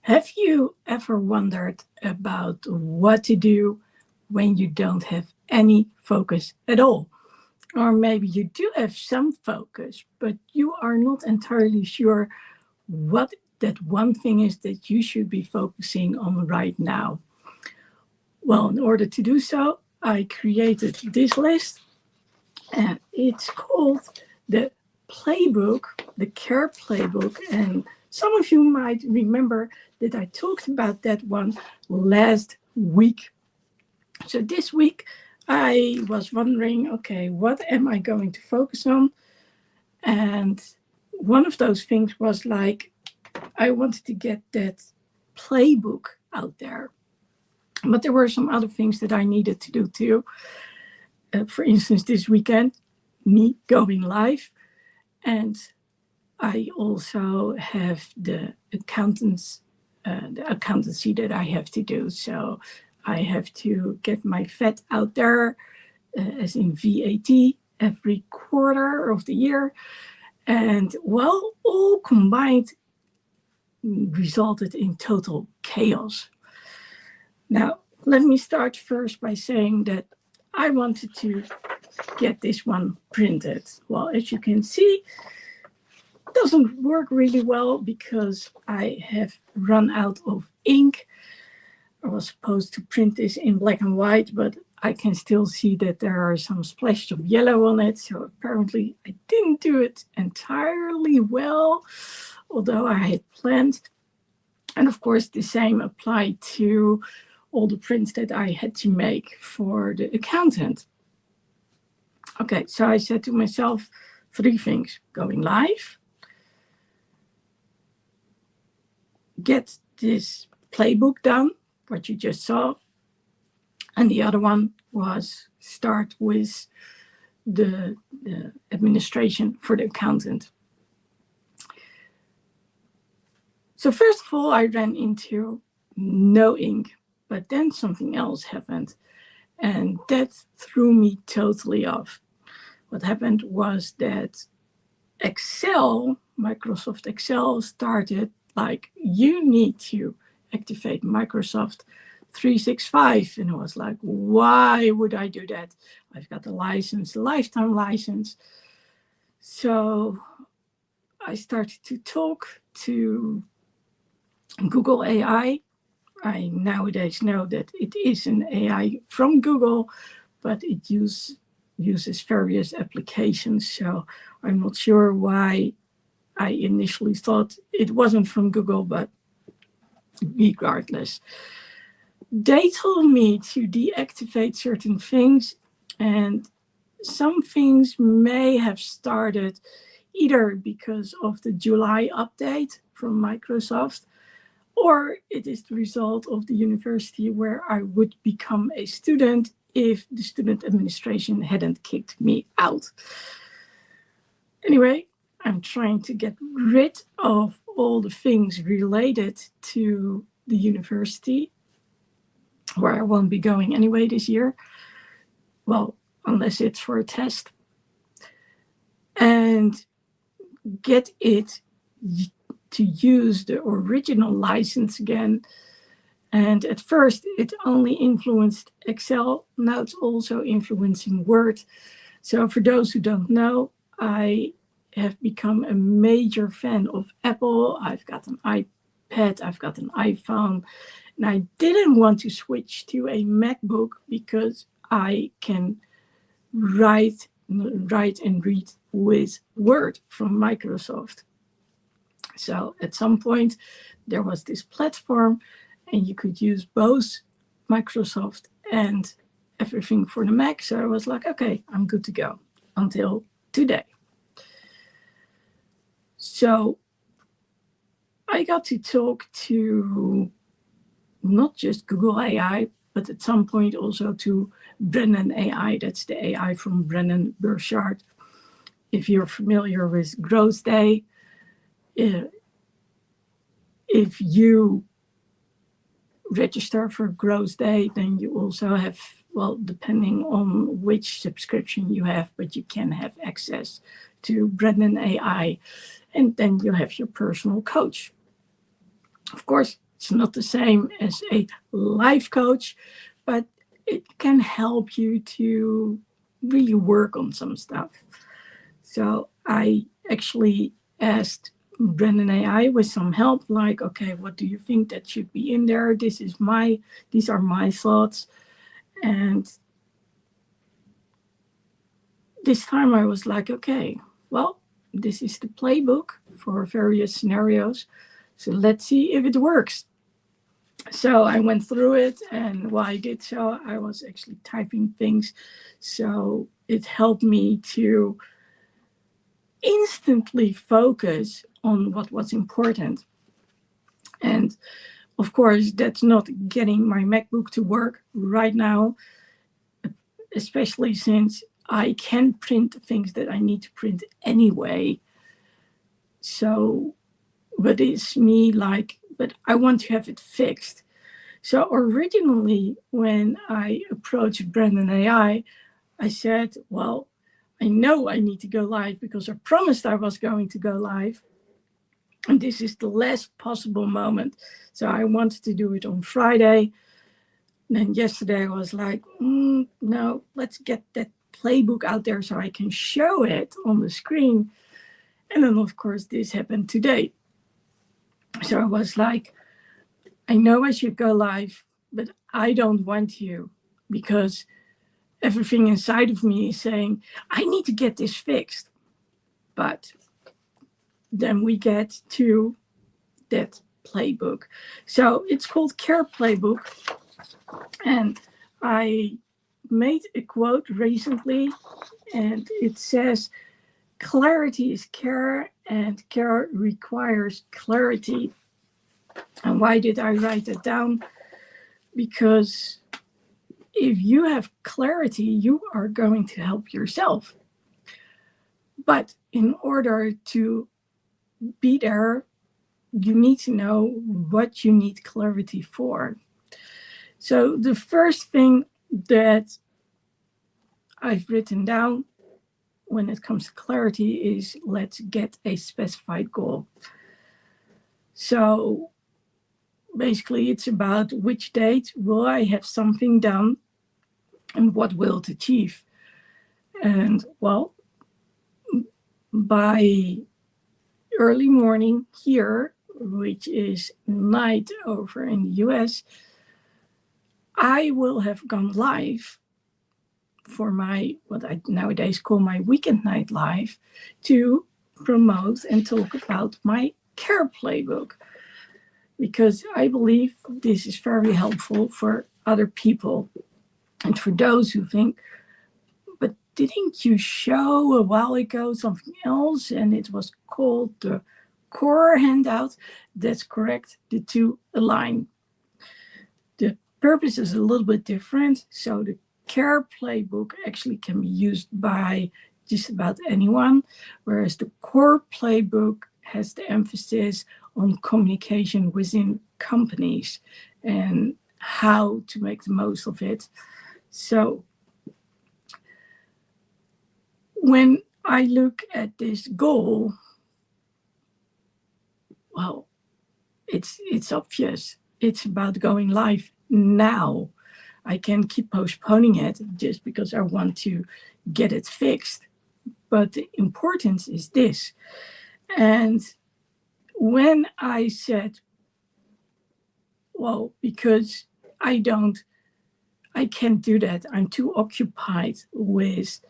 Have you ever wondered about what to do when you don't have any focus at all? Or maybe you do have some focus, but you are not entirely sure what that one thing is that you should be focusing on right now. Well, in order to do so, I created this list, and it's called the Playbook, the CARE Playbook. And some of you might remember that I talked about that one last week. So this week, I was wondering, okay, what am I going to focus on? And one of those things was like, I wanted to get that playbook out there. But there were some other things that I needed to do too. For instance, this weekend, me going live. And I also have the accountancy that I have to do. So I have to get my VAT out there, as in VAT, every quarter of the year. And well, all combined resulted in total chaos. Now, let me start first by saying that I wanted to get this one printed. Well, as you can see, it doesn't work really well because I have run out of ink. I was supposed to print this in black and white, but I can still see that there are some splashes of yellow on it. So apparently I didn't do it entirely well, although I had planned. And of course, the same applied to all the prints that I had to make for the accountant. Okay, so I said to myself, 3 things: going live, get this playbook done, what you just saw, and the other one was start with the administration for the accountant. So first of all, I ran into no ink, but then something else happened, and that threw me totally off. What happened was that Excel, Microsoft Excel, started like, you need to activate Microsoft 365. And I was like, why would I do that? I've got the license, the lifetime license. So I started to talk to Google AI. I nowadays know that it is an AI from Google, but it uses various applications. So I'm not sure why I initially thought it wasn't from Google, but regardless. They told me to deactivate certain things, and some things may have started either because of the July update from Microsoft, or it is the result of the university where I would become a student if the student administration hadn't kicked me out. Anyway, I'm trying to get rid of all the things related to the university, where I won't be going anyway this year. Well, unless it's for a test. And get it to use the original license again. And at first, it only influenced Excel. Now it's also influencing Word. So for those who don't know, I have become a major fan of Apple. I've got an iPad, I've got an iPhone, and I didn't want to switch to a MacBook because I can write and read with Word from Microsoft. So at some point, there was this platform, and you could use both Microsoft and everything for the Mac. So I was like, okay, I'm good to go until today. So I got to talk to not just Google AI, but at some point also to Brennan AI. That's the AI from Brennan Burchard. If you're familiar with Growth Day, if you register for Growth Day, then you also have, well, depending on which subscription you have, but you can have access to Brennan AI, and then you have your personal coach. Of course, It's not the same as a life coach, but it can help you to really work on some stuff. So I actually asked Brendan AI with some help, like, okay, what do you think that should be in there? These are my thoughts. And this time I was like, okay, well, this is the playbook for various scenarios. So let's see if it works. So I went through it, and while I did so, I was actually typing things. So it helped me to instantly focus on what was important. And of course, that's not getting my MacBook to work right now, especially since I can print things that I need to print anyway. So, but it's me like, but I want to have it fixed. So originally, when I approached Brendan AI, I said, well, I know I need to go live because I promised I was going to go live. And this is the last possible moment. So I wanted to do it on Friday. And then yesterday I was like, no, let's get that playbook out there so I can show it on the screen. And then, of course, this happened today. So I was like, I know I should go live, but I don't want to, because everything inside of me is saying, I need to get this fixed. But then we get to that playbook. So it's called CARE Playbook. And I made a quote recently, and it says, clarity is care, and care requires clarity. And why did I write that down? Because if you have clarity, you are going to help yourself. But in order to be there, you need to know what you need clarity for. So the first thing that I've written down when it comes to clarity is, let's get a specified goal. So basically it's about which date will I have something done and what will it achieve. And well, by early morning here, which is night over in the US, I will have gone live for my, what I nowadays call my weekend night live, to promote and talk about my CARE Playbook, because I believe this is very helpful for other people. And for those who think, but didn't you show a while ago something else and it was called the core handout? That's correct. The two align. The purpose is a little bit different. So the CARE Playbook actually can be used by just about anyone, whereas the core playbook has the emphasis on communication within companies and how to make the most of it. So when I look at this goal, well, it's obvious. It's about going live now. I can keep postponing it just because I want to get it fixed. But the importance is this. And when I said, well, because I can't do that, I'm too occupied with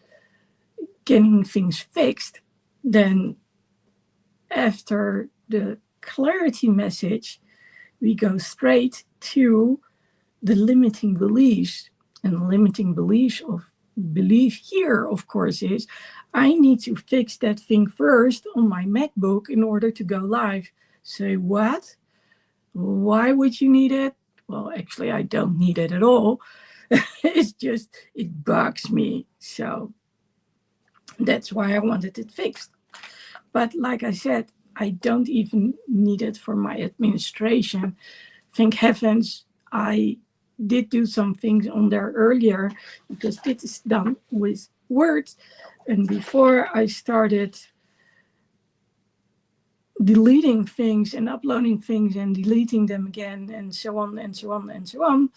getting things fixed, then after the clarity message, we go straight to the limiting beliefs. And the limiting belief here, of course, is I need to fix that thing first on my MacBook in order to go live. Say, what? Why would you need it? Well, actually, I don't need it at all. It's just, it bugs me. So that's why I wanted it fixed. But like I said, I don't even need it for my administration. Thank heavens I did do some things on there earlier, because this is done with Word. And before I started deleting things and uploading things and deleting them again and so on and so on and so on,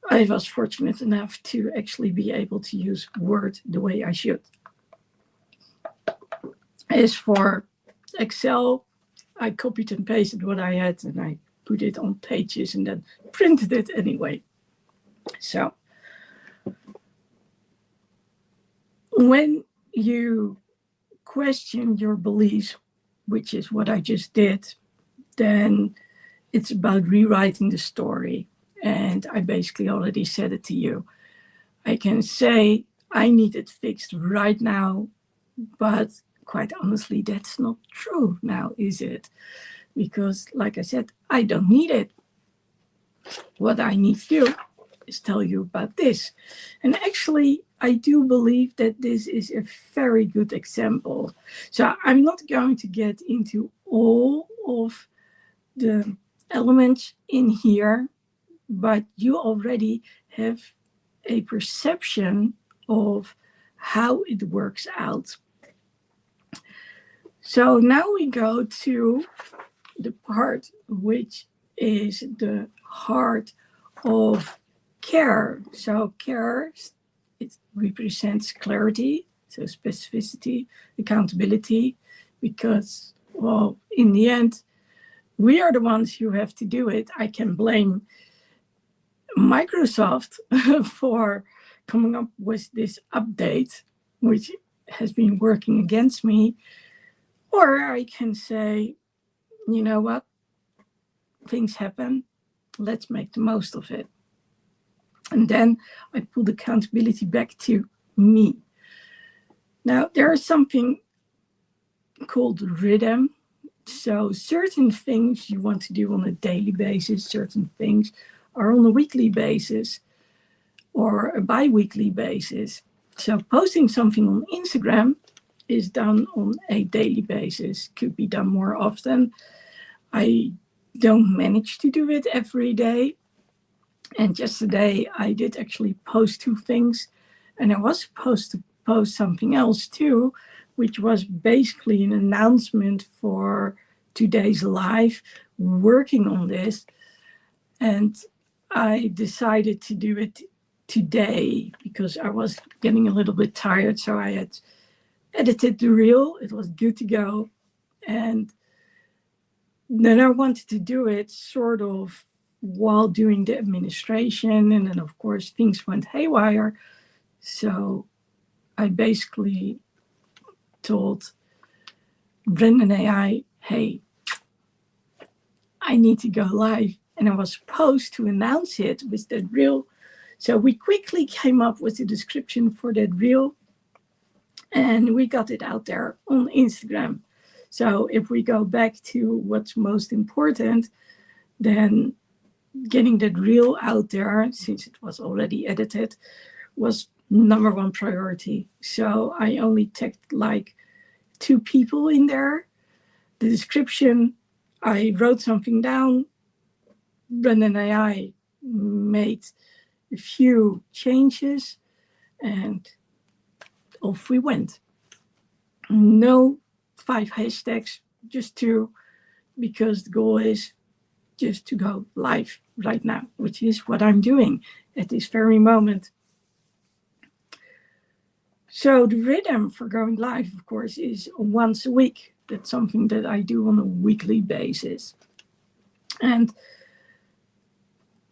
I was fortunate enough to actually be able to use Word the way I should. As for Excel, I copied and pasted what I had and I put it on pages and then printed it anyway. So when you question your beliefs, which is what I just did, then it's about rewriting the story. And I basically already said it to you. I can say I need it fixed right now, but quite honestly, that's not true now, is it? Because like I said, I don't need it. What I need to do is tell you about this. And actually, I do believe that this is a very good example. So I'm not going to get into all of the elements in here, but you already have a perception of how it works out. So now we go to the part which is the heart of CARE. So CARE, it represents clarity, so specificity, accountability, because, well, in the end, we are the ones who have to do it. I can blame Microsoft for coming up with this update, which has been working against me. Or I can say, you know what, things happen, let's make the most of it. And then I pull the accountability back to me. Now, there is something called rhythm. So certain things you want to do on a daily basis, certain things are on a weekly basis or a bi-weekly basis. So posting something on Instagram is done on a daily basis, could be done more often. I don't manage to do it every day. And yesterday I did actually post 2 things, and I was supposed to post something else too, which was basically an announcement for today's live, working on this. And I decided to do it today because I was getting a little bit tired. So I had edited the reel, it was good to go. And then I wanted to do it sort of while doing the administration. And then of course things went haywire. So I basically told Brendan AI, hey, I need to go live. And I was supposed to announce it with that reel. So we quickly came up with the description for that reel and we got it out there on Instagram. So if we go back to what's most important, then getting that reel out there, since it was already edited, was number 1 priority. So I only tagged like 2 people in there. The description, I wrote something down. Brendan AI made a few changes and off we went. No 5 hashtags, just 2, because the goal is just to go live right now, which is what I'm doing at this very moment. So the rhythm for going live, of course, is once a week. That's something that I do on a weekly basis. And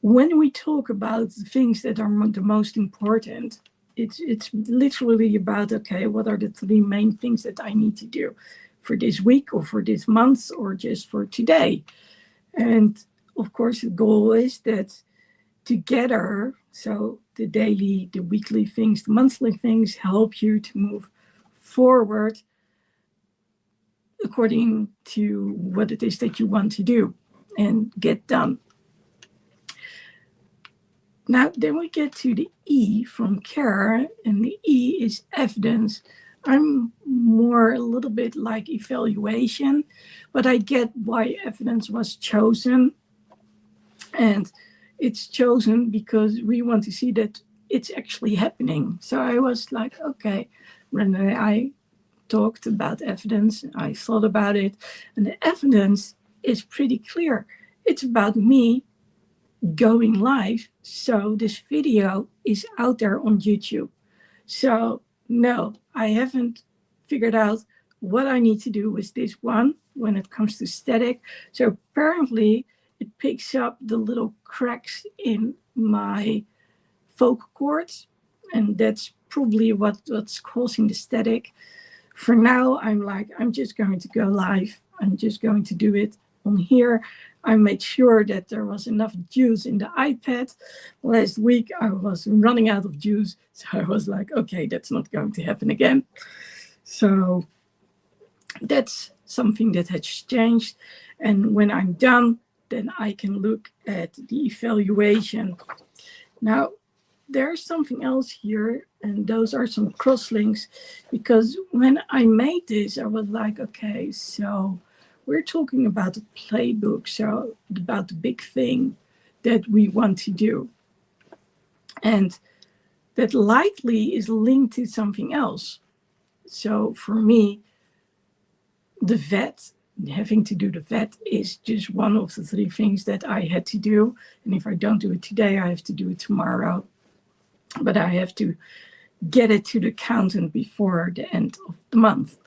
when we talk about the things that are the most important, it's literally about, okay, what are the 3 main things that I need to do for this week or for this month or just for today? And of course, the goal is that together, so the daily, the weekly things, the monthly things help you to move forward according to what it is that you want to do and get done. Now, then we get to the E from CARE, and the E is evidence. I'm more a little bit like evaluation, but I get why evidence was chosen. And it's chosen because we want to see that it's actually happening. So I was like, okay, Brendan, talked about evidence. I thought about it, and the evidence is pretty clear. It's about me going live. So this video is out there on YouTube. So no, I haven't figured out what I need to do with this one when it comes to static. So apparently it picks up the little cracks in my vocal cords, and that's probably what's causing the static. For now, I'm just going to go live. I'm just going to do it on here. I made sure that there was enough juice in the iPad. Last week, I was running out of juice. So I was like, okay, that's not going to happen again. So that's something that has changed. And when I'm done, then I can look at the evaluation. Now, there's something else here, and those are some crosslinks, because when I made this, I was like, okay, so we're talking about the playbook, so about the big thing that we want to do. And that likely is linked to something else. So for me, the vet, having to do the vet is just one of the 3 things that I had to do. And if I don't do it today, I have to do it tomorrow. But I have to get it to the accountant before the end of the month.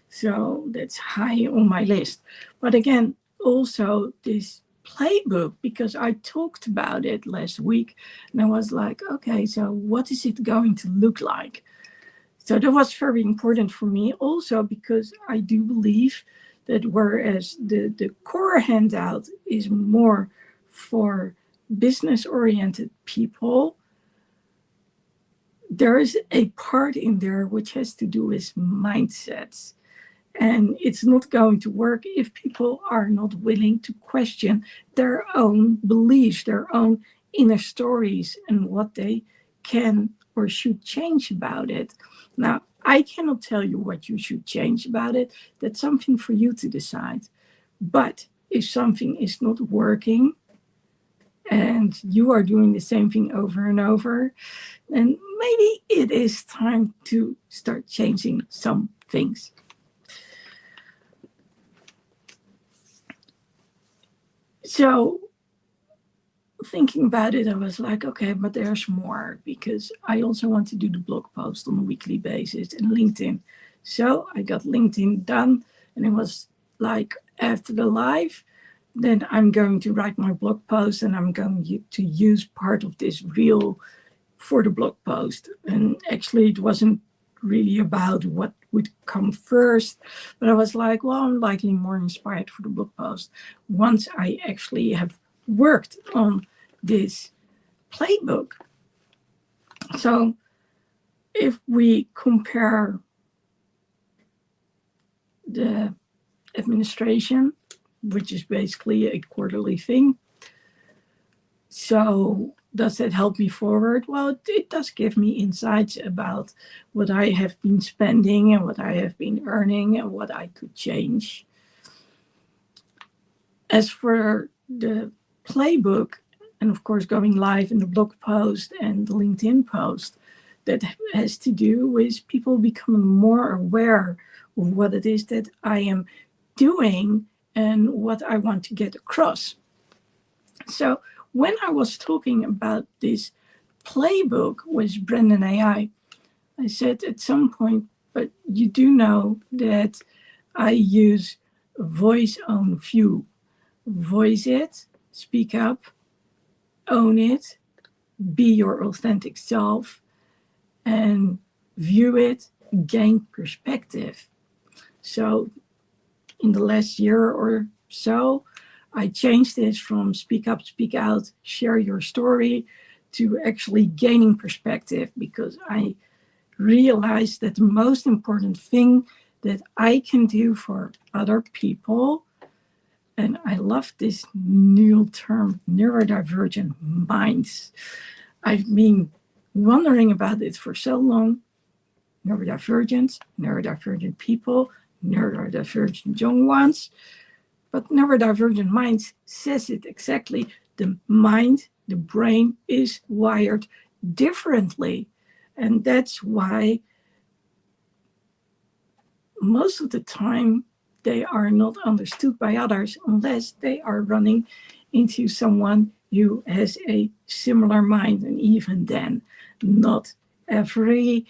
So that's high on my list. But again, also this playbook, because I talked about it last week, and I was like, okay, so what is it going to look like? So that was very important for me also, because I do believe that whereas the core handout is more for business-oriented people, there is a part in there which has to do with mindsets. And it's not going to work if people are not willing to question their own beliefs, their own inner stories, and what they can or should change about it. Now, I cannot tell you what you should change about it. That's something for you to decide. But if something is not working and you are doing the same thing over and over, then maybe it is time to start changing some things. So thinking about it, I was like, okay, but there's more, because I also want to do the blog post on a weekly basis and LinkedIn. So I got LinkedIn done, and it was like after the live, then I'm going to write my blog post, and I'm going to use part of this reel for the blog post. And actually it wasn't really about what would come first, but I was like, well, I'm likely more inspired for the blog post once I actually have worked on this playbook. So if we compare the administration, which is basically a quarterly thing, so does that help me forward? Well, it does give me insights about what I have been spending and what I have been earning and what I could change. As for the playbook, and of course going live in the blog post and the LinkedIn post, that has to do with people becoming more aware of what it is that I am doing and what I want to get across. So when I was talking about this playbook with Brendan AI, I said at some point, but you do know that I use voice on view. Voice it, speak up, own it, be your authentic self, and view it, gain perspective. So in the last year or so, I changed this from speak up, speak out, share your story, to actually gaining perspective, because I realized that the most important thing that I can do for other people, and I love this new term, neurodivergent minds. I've been wondering about it for so long. Neurodivergent people, neurodivergent young ones. But neurodivergent minds says it exactly. The mind, the brain is wired differently. And that's why most of the time they are not understood by others unless they are running into someone who has a similar mind. And even then, not every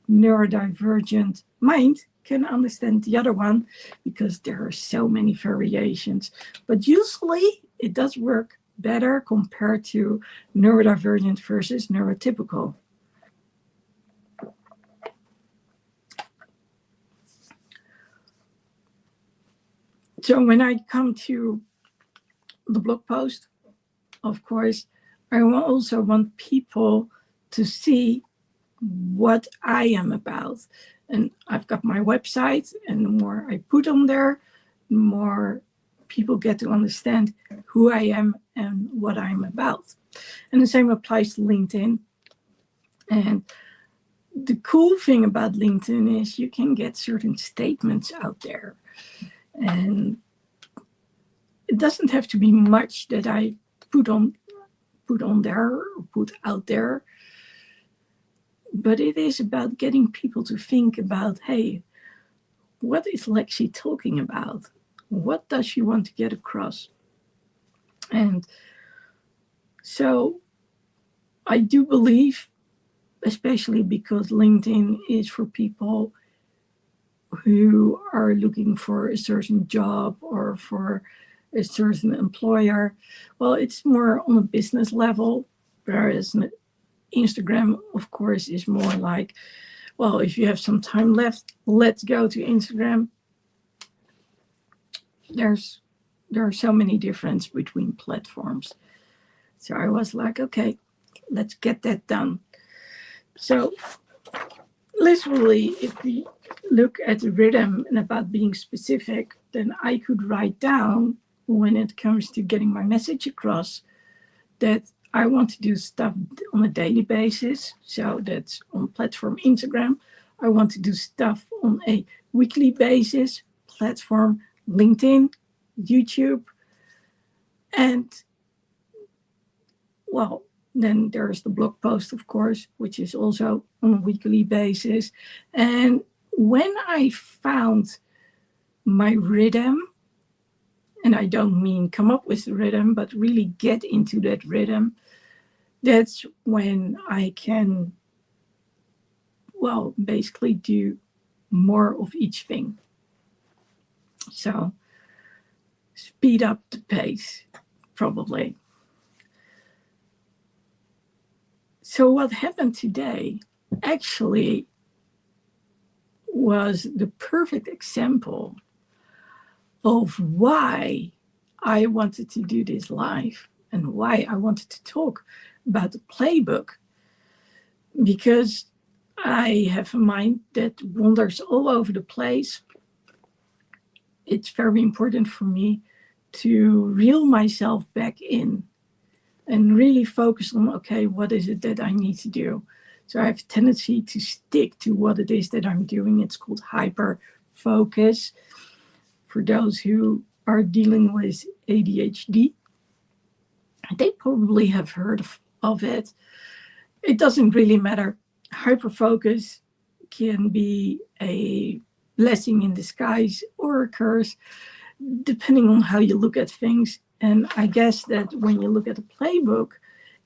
neurodivergent mind can understand the other one because there are so many variations. But usually it does work better compared to neurodivergent versus neurotypical. So when I come to the blog post, of course, I also want people to see what I am about. And I've got my website, and the more I put on there, the more people get to understand who I am and what I'm about. And the same applies to LinkedIn. And the cool thing about LinkedIn is you can get certain statements out there. And it doesn't have to be much that I put on there or put out there. But it is about getting people to think about, hey, what is Lexi talking about? What does she want to get across? And so I do believe, especially because LinkedIn is for people who are looking for a certain job or for a certain employer, well, it's more on a business level, whereas Instagram, of course, is more like, well, if you have some time left, let's go to Instagram. There are so many differences between platforms. So I was like, okay, let's get that done. So literally, if we look at the rhythm and about being specific, then I could write down when it comes to getting my message across that I want to do stuff on a daily basis. So that's on platform Instagram. I want to do stuff on a weekly basis, platform LinkedIn, YouTube. And well, then there's the blog post, of course, which is also on a weekly basis. And when I found my rhythm, and I don't mean come up with the rhythm, but really get into that rhythm, that's when I can, well, basically do more of each thing. So speed up the pace, probably. So what happened today actually was the perfect example of why I wanted to do this live and why I wanted to talk about the playbook, because I have a mind that wanders all over the place. It's very important for me to reel myself back in and really focus on, okay, what is it that I need to do? So I have a tendency to stick to what it is that I'm doing. It's called hyper focus. For those who are dealing with ADHD, they probably have heard of it. It doesn't really matter. Hyperfocus can be a blessing in disguise or a curse, depending on how you look at things. And I guess that when you look at the playbook,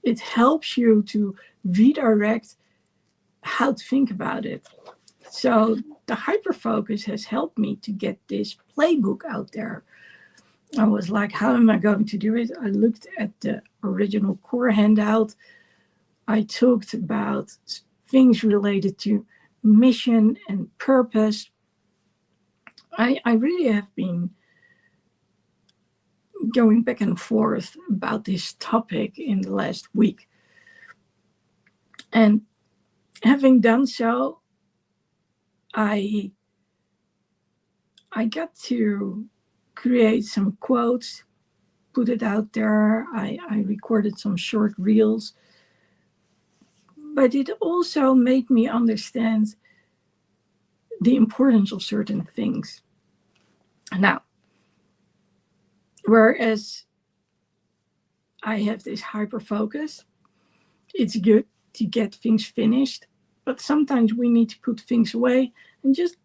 it helps you to redirect how to think about it. So the hyperfocus has helped me to get this playbook out there. I was like, how am I going to do it? I looked at the original core handout. I talked about things related to mission and purpose. I really have been going back and forth about this topic in the last week. And having done so, I got to create some quotes, put it out there. I recorded some short reels. But it also made me understand the importance of certain things. Now, whereas I have this hyper focus, it's good to get things finished, but sometimes we need to put things away and just,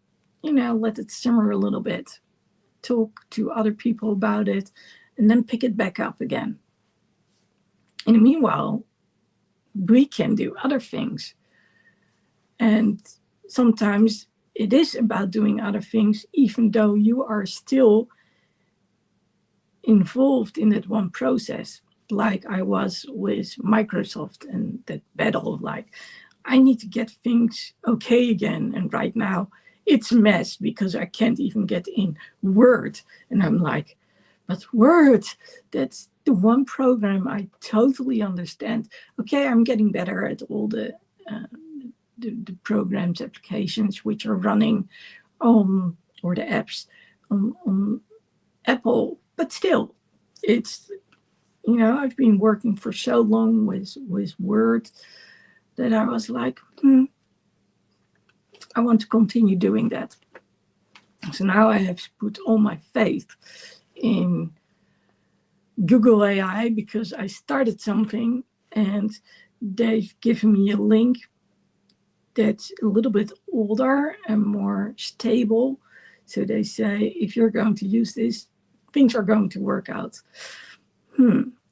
let it simmer a little bit, talk to other people about it, and then pick it back up again. In the meanwhile, we can do other things. And sometimes it is about doing other things, even though you are still involved in that one process, like I was with Microsoft and that battle, like, I need to get things okay again. And right now it's a mess because I can't even get in Word. And I'm like, but Word, that's the one program I totally understand. Okay, I'm getting better at all the programs, applications which are running on, or the apps on Apple. But still, it's, I've been working for so long with Word that I was like, I want to continue doing that. So now I have to put all my faith in Google AI, because I started something and they've given me a link that's a little bit older and more stable. So they say, if you're going to use this, things are going to work out.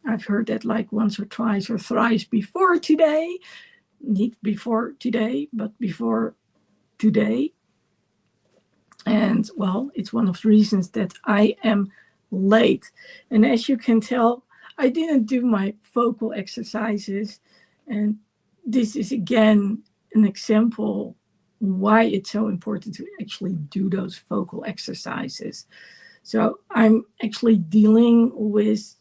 I've heard that like once or twice or thrice before today. Not before today, but before today. And well, it's one of the reasons that I am late. And as you can tell, I didn't do my vocal exercises. And this is again an example why it's so important to actually do those vocal exercises. So I'm actually dealing with,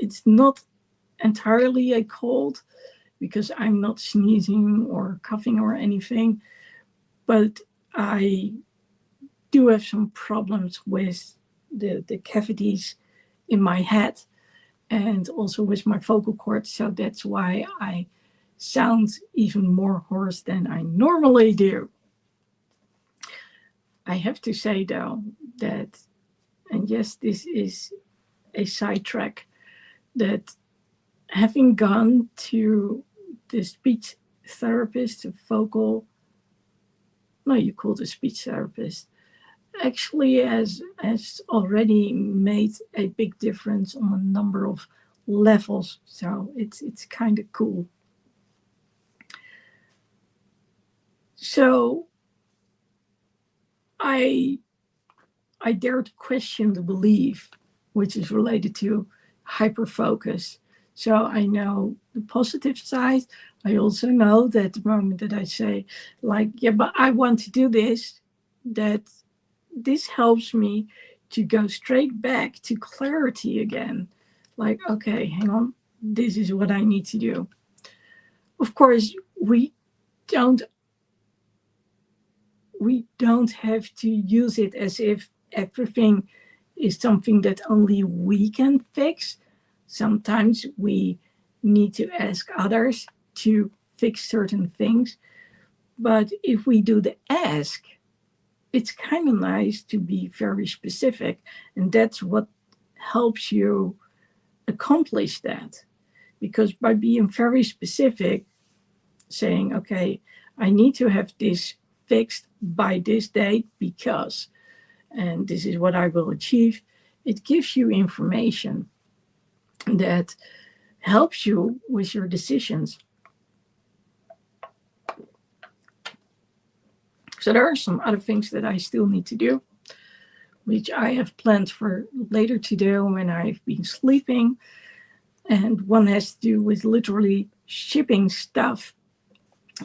it's not entirely a cold, because I'm not sneezing or coughing or anything, but I do have some problems with the cavities in my head and also with my vocal cords. So that's why I sound even more hoarse than I normally do. I have to say though that, and yes, this is a sidetrack, that having gone to the speech therapist, the vocal, no, you call the speech therapist, actually has already made a big difference on a number of levels. So it's kind of cool. So I dare to question the belief, which is related to hyperfocus. So I know the positive side. I also know that the moment that I say, like, yeah, but I want to do this, that this helps me to go straight back to clarity again. Like, okay, hang on, this is what I need to do. Of course, we don't have to use it as if everything is something that only we can fix. Sometimes we need to ask others to fix certain things. But if we do the ask, it's kind of nice to be very specific. And that's what helps you accomplish that. Because by being very specific, saying, okay, I need to have this fixed by this date because, and this is what I will achieve, it gives you information that helps you with your decisions. So there are some other things that I still need to do, which I have planned for later to do when I've been sleeping. And one has to do with literally shipping stuff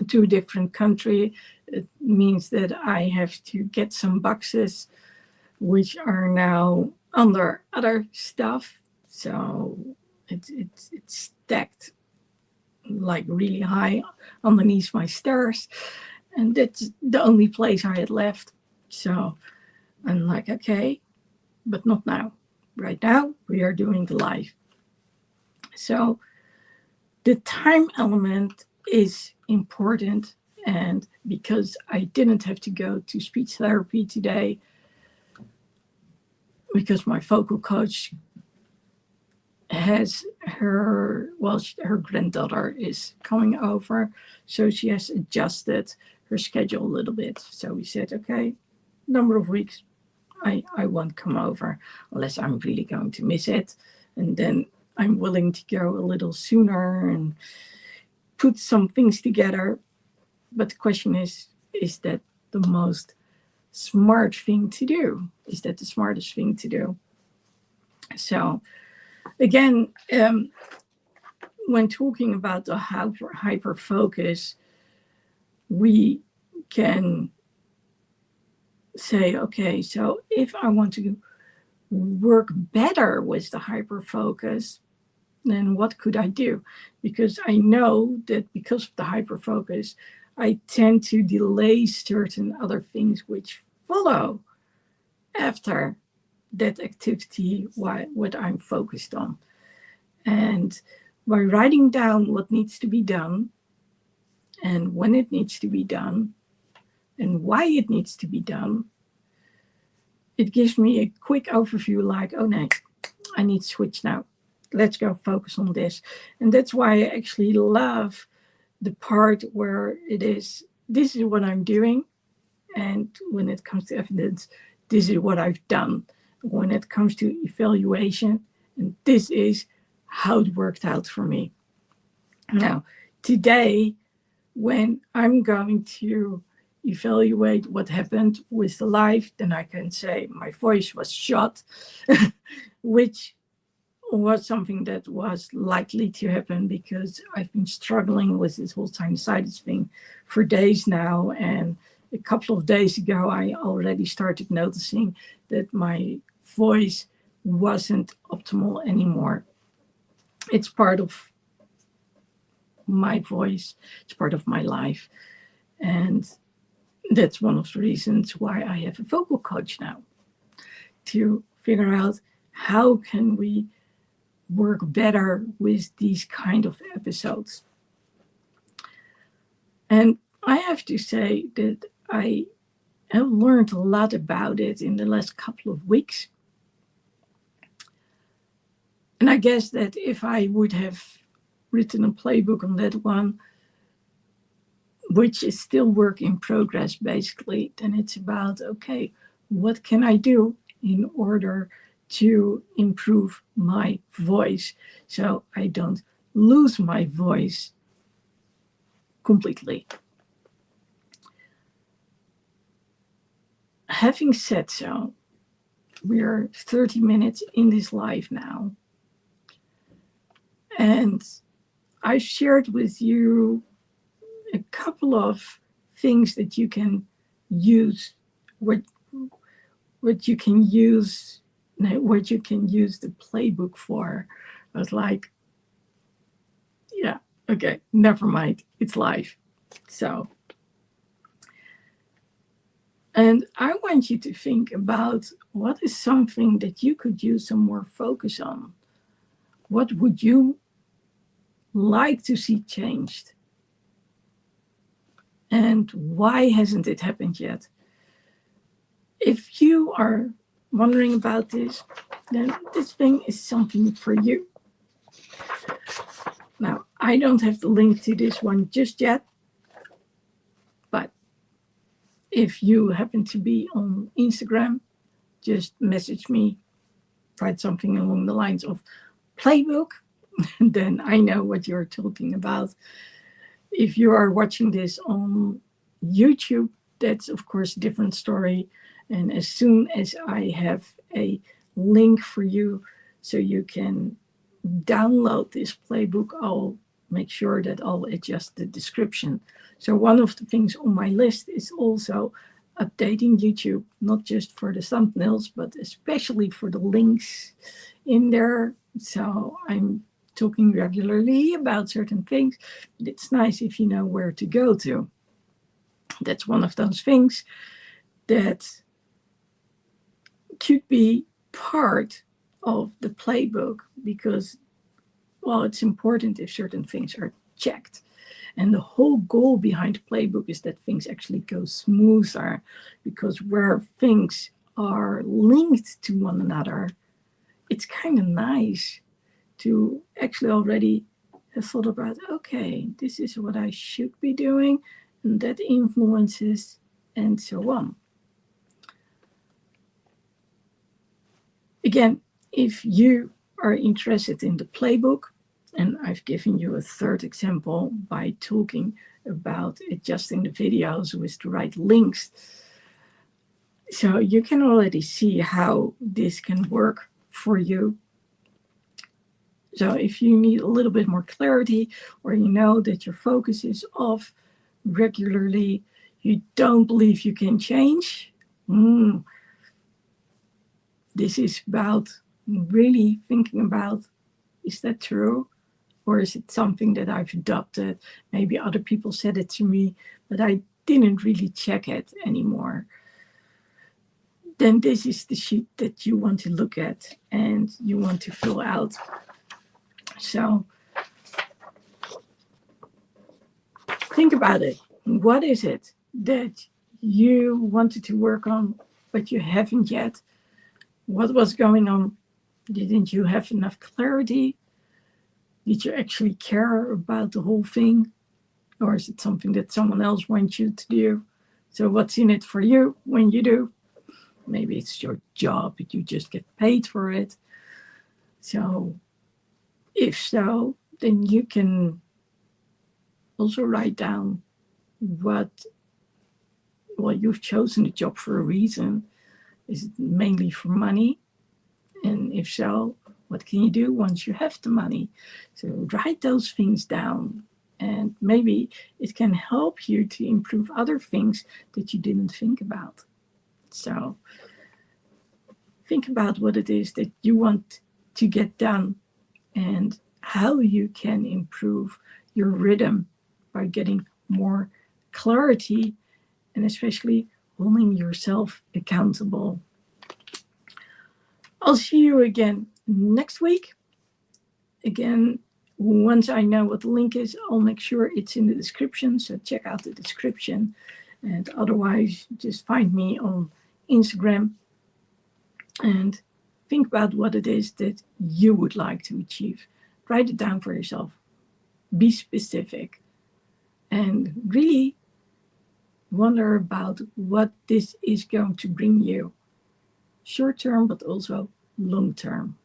to a different country. It means that I have to get some boxes which are now under other stuff. So it's stacked like really high underneath my stairs. And that's the only place I had left. So I'm like, okay, but not now. Right now, we are doing the live. So the time element is important. And because I didn't have to go to speech therapy today, because my vocal coach has her granddaughter is coming over. So she has adjusted her schedule a little bit. So we said, okay, number of weeks, I won't come over unless I'm really going to miss it. And then I'm willing to go a little sooner and put some things together. But the question is that the most smart thing to do? Is that the smartest thing to do? So again, when talking about the hyper focus, we can say, okay, so if I want to work better with the hyper focus, then what could I do? Because I know that because of the hyper focus, I tend to delay certain other things which follow after that activity, what I'm focused on. And by writing down what needs to be done and when it needs to be done and why it needs to be done, it gives me a quick overview like, oh no, I need to switch now. Let's go focus on this. And that's why I actually love the part where it is, this is what I'm doing. And when it comes to evidence, this is what I've done. When it comes to evaluation, and this is how it worked out for me. Now, today, when I'm going to evaluate what happened with the live, then I can say my voice was shot, which was something that was likely to happen because I've been struggling with this whole sinusitis thing for days now. And a couple of days ago, I already started noticing that my voice wasn't optimal anymore. It's part of my voice. It's part of my life. And that's one of the reasons why I have a vocal coach now, to figure out how can we work better with these kind of episodes. And I have to say that I have learned a lot about it in the last couple of weeks. And I guess that if I would have written a playbook on that one, which is still work in progress, basically, then it's about, okay, what can I do in order to improve my voice so I don't lose my voice completely. Having said so, we're 30 minutes in this live now. And I've shared with you a couple of things that you can use, what you can use the playbook for. I was like, yeah, okay, never mind, it's live. So, and I want you to think about what is something that you could use some more focus on. What would you like to see changed? And why hasn't it happened yet? If you are wondering about this, then this thing is something for you. Now, I don't have the link to this one just yet, but if you happen to be on Instagram, just message me, write something along the lines of playbook, then I know what you're talking about. If you are watching this on YouTube, that's of course a different story. And as soon as I have a link for you so you can download this playbook, I'll make sure that I'll adjust the description. So one of the things on my list is also updating YouTube, not just for the thumbnails, but especially for the links in there. So I'm talking regularly about certain things, but it's nice if you know where to go to. That's one of those things that could be part of the playbook because, well, it's important if certain things are checked. And the whole goal behind the playbook is that things actually go smoother, because where things are linked to one another, it's kind of nice to actually already have thought about, okay, this is what I should be doing, and that influences, and so on. Again, if you are interested in the playbook, and I've given you a third example by talking about adjusting the videos with the right links. So you can already see how this can work for you. So if you need a little bit more clarity, or you know that your focus is off regularly, you don't believe you can change, this is about really thinking about, is that true? Or is it something that I've adopted? Maybe other people said it to me, but I didn't really check it anymore. Then this is the sheet that you want to look at and you want to fill out. So think about it. What is it that you wanted to work on, but you haven't yet? What was going on? Didn't you have enough clarity? Did you actually care about the whole thing? Or is it something that someone else wants you to do? So what's in it for you when you do? Maybe it's your job, but you just get paid for it. So if so, then you can also write down well, you've chosen the job for a reason. Is it mainly for money? And if so, what can you do once you have the money? So write those things down, and maybe it can help you to improve other things that you didn't think about. So think about what it is that you want to get done and how you can improve your rhythm by getting more clarity and especially holding yourself accountable. I'll see you again next week. Again, once I know what the link is, I'll make sure it's in the description. So check out the description. And otherwise, just find me on Instagram and think about what it is that you would like to achieve. Write it down for yourself. Be specific. And really wonder about what this is going to bring you. Short term, but also long term.